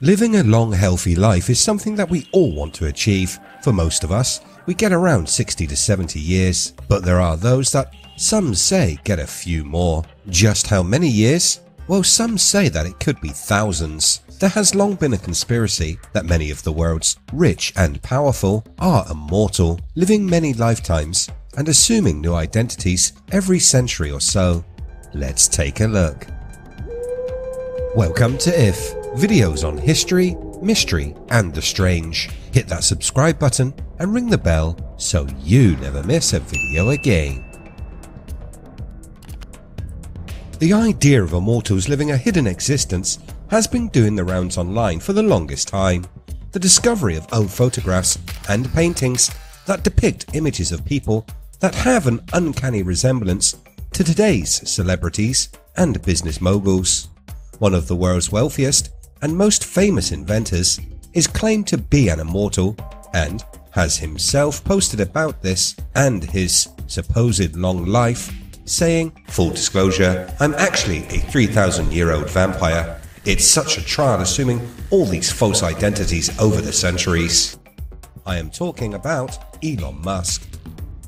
Living a long, healthy life is something that we all want to achieve. For most of us, we get around 60 to 70 years, but there are those that some say get a few more. Just how many years? Well, some say that it could be thousands. There has long been a conspiracy that many of the world's rich and powerful are immortal, living many lifetimes and assuming new identities every century or so. Let's take a look. Welcome to If, videos on history, mystery and the strange. Hit that subscribe button and ring the bell so you never miss a video again. The idea of immortals living a hidden existence has been doing the rounds online for the longest time. The discovery of old photographs and paintings that depict images of people that have an uncanny resemblance to today's celebrities and business moguls. One of the world's wealthiest and most famous inventors is claimed to be an immortal and has himself posted about this and his supposed long life, saying, "Full disclosure, I'm actually a 3,000-year-old vampire. It's such a trial assuming all these false identities over the centuries." I am talking about Elon Musk.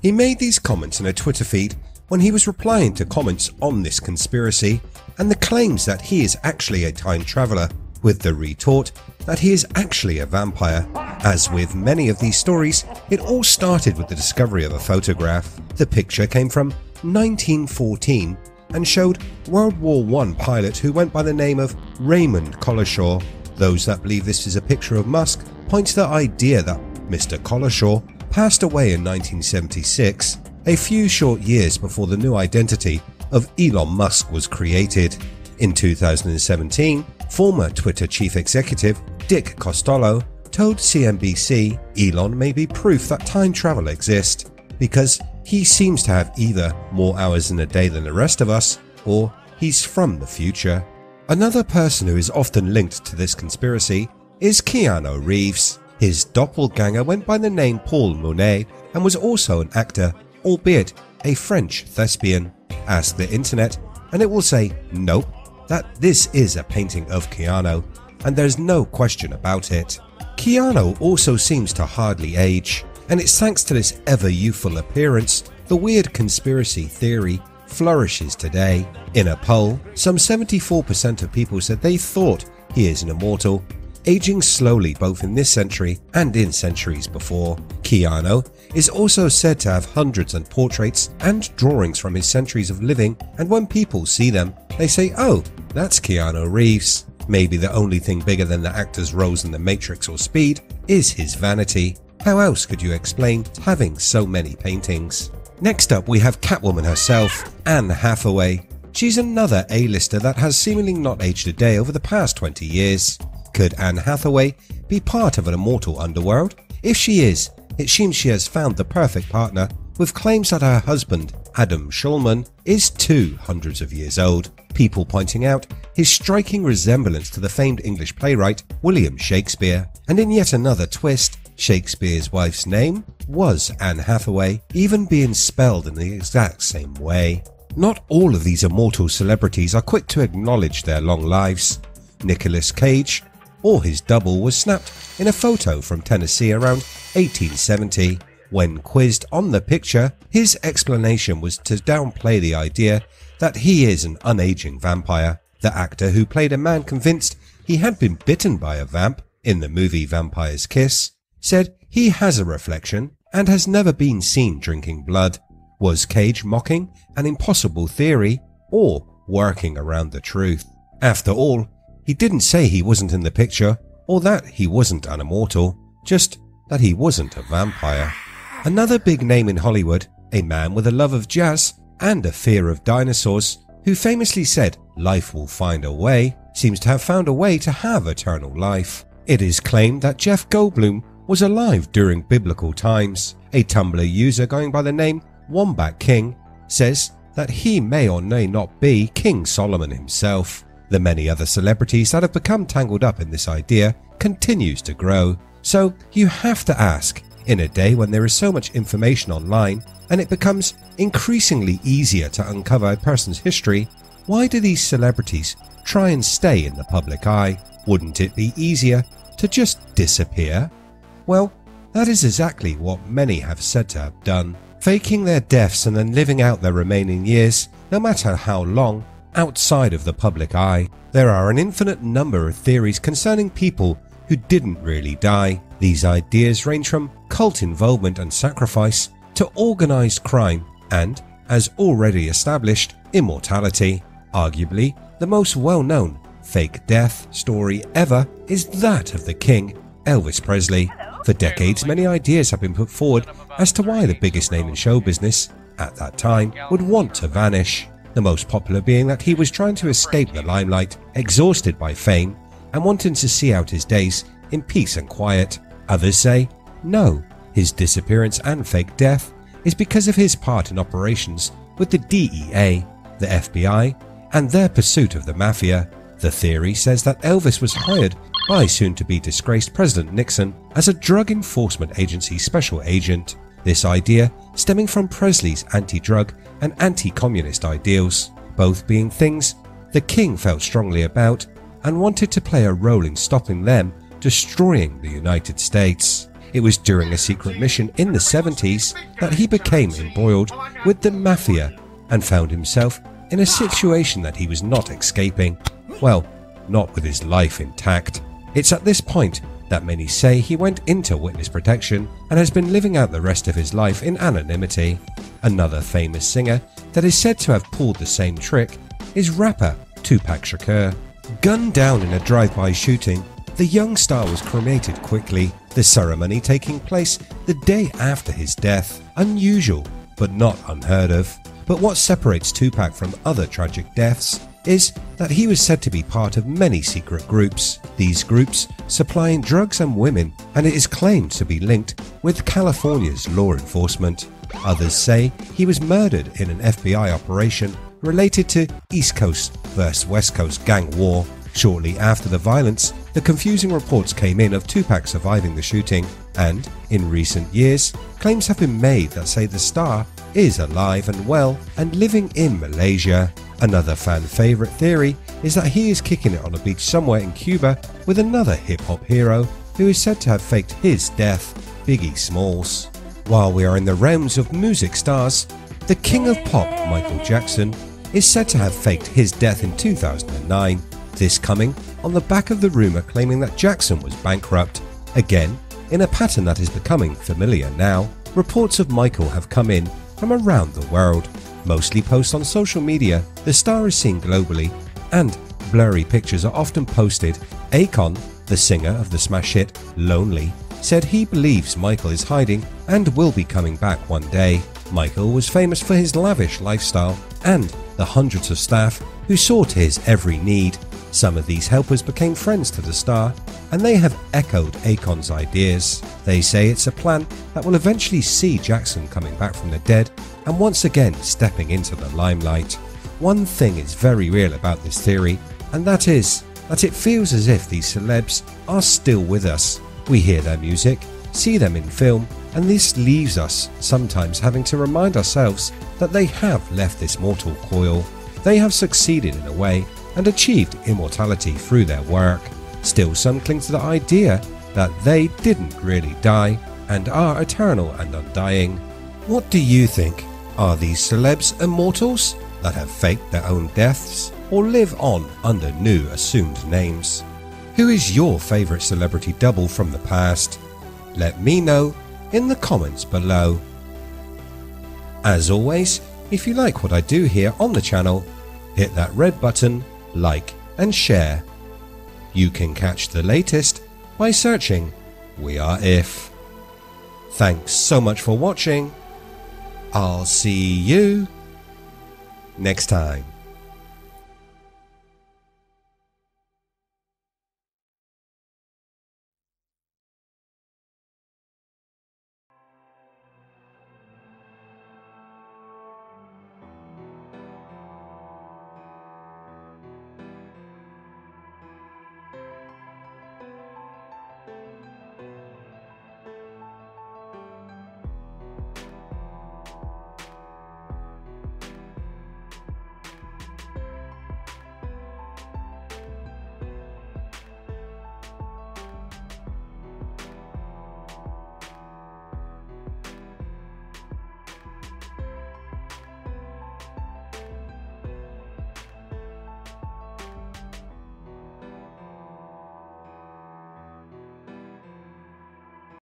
He made these comments in a Twitter feed when he was replying to comments on this conspiracy and the claims that he is actually a time traveler, with the retort that he is actually a vampire. As with many of these stories, it all started with the discovery of a photograph. The picture came from 1914 and showed World War I pilot who went by the name of Raymond Collishaw. Those that believe this is a picture of Musk point to the idea that Mr. Collishaw passed away in 1976, a few short years before the new identity of Elon Musk was created. In 2017, former Twitter chief executive Dick Costolo told CNBC Elon may be proof that time travel exists because he seems to have either more hours in a day than the rest of us or he's from the future. Another person who is often linked to this conspiracy is Keanu Reeves. His doppelganger went by the name Paul Monet and was also an actor, albeit a French thespian. Ask the internet and it will say nope, that this is a painting of Keanu and there's no question about it. Keanu also seems to hardly age, and it's thanks to this ever youthful appearance the weird conspiracy theory flourishes today. In a poll, some 74% of people said they thought he is an immortal, aging slowly both in this century and in centuries before. Keanu is also said to have hundreds of portraits and drawings from his centuries of living, and when people see them, they say, "Oh, that's Keanu Reeves." Maybe the only thing bigger than the actor's roles in The Matrix or Speed is his vanity. How else could you explain having so many paintings? Next up we have Catwoman herself, Anne Hathaway. She's another A-lister that has seemingly not aged a day over the past 20 years. Could Anne Hathaway be part of an immortal underworld? If she is, it seems she has found the perfect partner, with claims that her husband, Adam Schulman, is too hundreds of years old, people pointing out his striking resemblance to the famed English playwright William Shakespeare. And in yet another twist, Shakespeare's wife's name was Anne Hathaway, even being spelled in the exact same way. Not all of these immortal celebrities are quick to acknowledge their long lives. Nicolas Cage, or his double, was snapped in a photo from Tennessee around 1870. When quizzed on the picture, his explanation was to downplay the idea that he is an unaging vampire. The actor who played a man convinced he had been bitten by a vamp in the movie Vampire's Kiss said he has a reflection and has never been seen drinking blood. Was Cage mocking an impossible theory or working around the truth? After all, he didn't say he wasn't in the picture or that he wasn't an immortal, just that he wasn't a vampire. Another big name in Hollywood, a man with a love of jazz and a fear of dinosaurs, who famously said life will find a way, seems to have found a way to have eternal life. It is claimed that Jeff Goldblum was alive during biblical times. A Tumblr user going by the name Wombat King says that he may or may not be King Solomon himself. The many other celebrities that have become tangled up in this idea continues to grow. So you have to ask, in a day when there is so much information online and it becomes increasingly easier to uncover a person's history, why do these celebrities try and stay in the public eye? Wouldn't it be easier to just disappear? Well, that is exactly what many have said to have done, faking their deaths and then living out their remaining years, no matter how long, outside of the public eye. There are an infinite number of theories concerning people who didn't really die. These ideas range from cult involvement and sacrifice to organized crime and, as already established, immortality. Arguably, the most well-known fake death story ever is that of the king, Elvis Presley. For decades, many ideas have been put forward as to why the biggest name in show business at that time would want to vanish. The most popular being that he was trying to escape the limelight, exhausted by fame, and wanting to see out his days in peace and quiet. Others say, no, his disappearance and fake death is because of his part in operations with the DEA, the FBI, and their pursuit of the mafia. The theory says that Elvis was hired by soon-to-be disgraced President Nixon as a Drug Enforcement Agency special agent. This idea stemming from Presley's anti-drug and anti-communist ideals, both being things the king felt strongly about and wanted to play a role in stopping them destroying the United States. It was during a secret mission in the 70s that he became embroiled with the mafia and found himself in a situation that he was not escaping. Well, not with his life intact. It's at this point that many say he went into witness protection and has been living out the rest of his life in anonymity. Another famous singer that is said to have pulled the same trick is rapper Tupac Shakur. Gunned down in a drive-by shooting, the young star was cremated quickly, the ceremony taking place the day after his death. Unusual, but not unheard of. But what separates Tupac from other tragic deaths is that he was said to be part of many secret groups, these groups supplying drugs and women, and it is claimed to be linked with California's law enforcement. Others say he was murdered in an FBI operation related to East Coast vs West Coast gang war. Shortly after the violence, the confusing reports came in of Tupac surviving the shooting, and in recent years, claims have been made that say the star is alive and well and living in Malaysia. Another fan favourite theory is that he is kicking it on a beach somewhere in Cuba with another hip-hop hero who is said to have faked his death, Biggie Smalls. While we are in the realms of music stars, the king of pop, Michael Jackson, is said to have faked his death in 2009, this coming on the back of the rumour claiming that Jackson was bankrupt. Again, in a pattern that is becoming familiar now, reports of Michael have come in from around the world. Mostly posts on social media, the star is seen globally, and blurry pictures are often posted. Akon, the singer of the smash hit Lonely, said he believes Michael is hiding and will be coming back one day. Michael was famous for his lavish lifestyle and the hundreds of staff who saw to his every need. Some of these helpers became friends to the star, and they have echoed Akon's ideas. They say it's a plan that will eventually see Jackson coming back from the dead and once again stepping into the limelight. One thing is very real about this theory, and that is that it feels as if these celebs are still with us. We hear their music, see them in film, and this leaves us sometimes having to remind ourselves that they have left this mortal coil. They have succeeded in a way and achieved immortality through their work. Still, some cling to the idea that they didn't really die and are eternal and undying. What do you think? Are these celebs immortals that have faked their own deaths or live on under new assumed names? Who is your favourite celebrity double from the past? Let me know in the comments below. As always, if you like what I do here on the channel, hit that red button, like and share. You can catch the latest by searching We Are If. Thanks so much for watching. I'll see you next time.